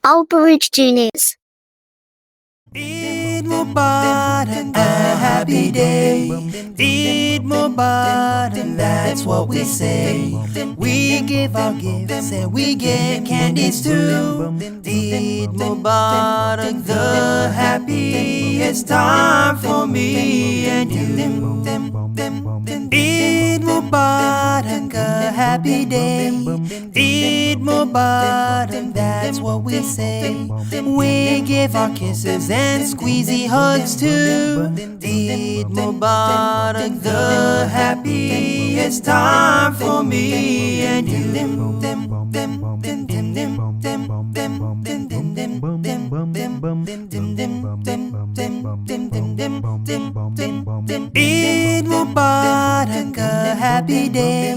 Burooj Juniors. Eid Mubarak, a happy day. Eid Mubarak, that's what we say. We give our gifts and we get candies too. Eid Mubarak, the happiest time for me and you. Eid Mubarak, a happy day. Eid Mubarak, that's what we say. We give our kisses and squeezy hugs too. Eid Mubarak, the happiest time for me and you. Eid Mubarak, a happy day.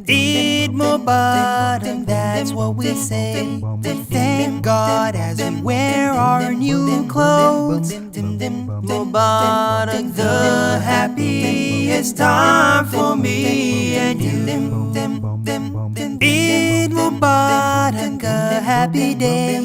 Eid Mubarak, that's what we say. We thank God as we wear our new clothes. Mubarak, the happiest time for me and you. Eid Mubarak, a happy day.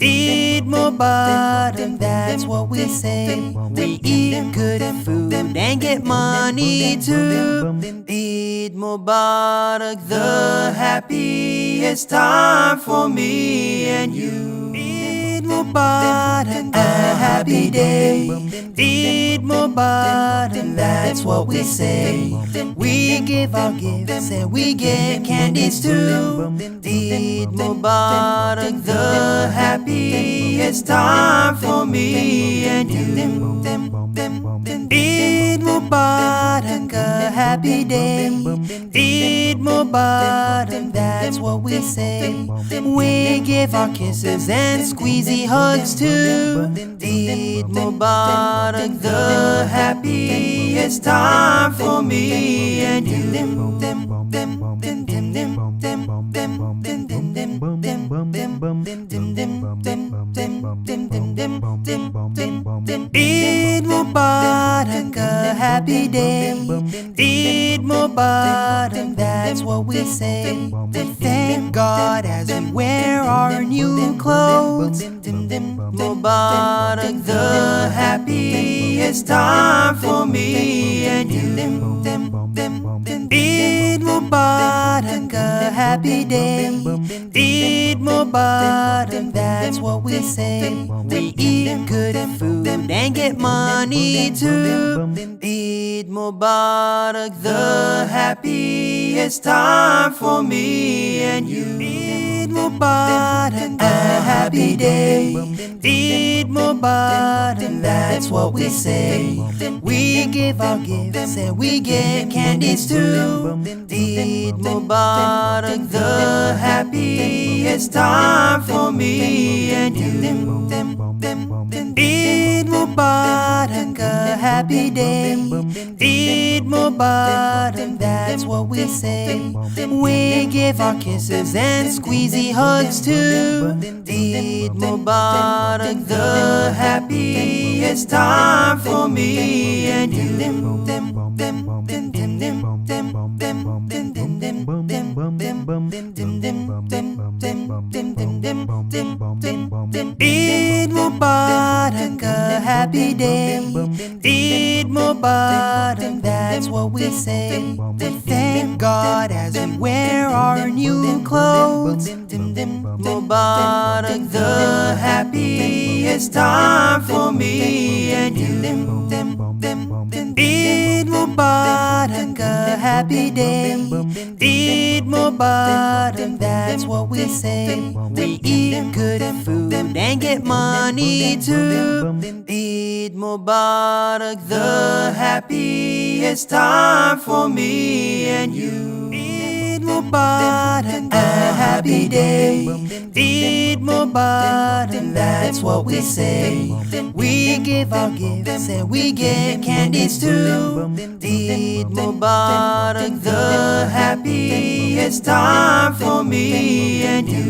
Eid Mubarak, that's what we say. We eat good food and get money too. Eid Mubarak, the happiest time for me and you. Eid Mubarak, a happy day. Eid Mubarak, that's what we say. We give our gifts and we get candies too. Eid Mubarak, the happiest time for me and you. Eid Mubarak, a happy day. Eid Mubarak, that's what we say. We give our kisses and squeezy hugs too. Eid Mubarak, the happiest time for me and you. Eid Mubarak, a happy day. Eid Mubarak, that's what we say. We thank God as we wear our new clothes. Mubarak, the happiest time for me and you. Eid Mubarak, a happy day. Eid Mubarak, that's what we say. We eat good food and get money too. Eid Mubarak, the happiest time for me and you. Eid Mubarak, a happy day. Eid Mubarak, that's what we say. We give our gifts and we get candies too. Eid Mubarak, the happiest time for me and you. Eid Mubarak, a happy day. Eid Mubarak, that's what we say. We give our kisses and squeezy hugs too. Eid Mubarak, the happiest time for me and you. Eid Mubarak, a happy day. Eid Mubarak, that's what we say. We thank God as we wear our new clothes. Mubarak, the happiest time for me and you. Eid Mubarak, a happy day. Eid Mubarak, that's what we say. We eat good food and get money too. Eid Mubarak, the happiest time for me and you. Eid Mubarak, a happy day. Eid Mubarak, that's what we say. We give our gifts and we get candies too. Eid Mubarak, the happiest time for me and you.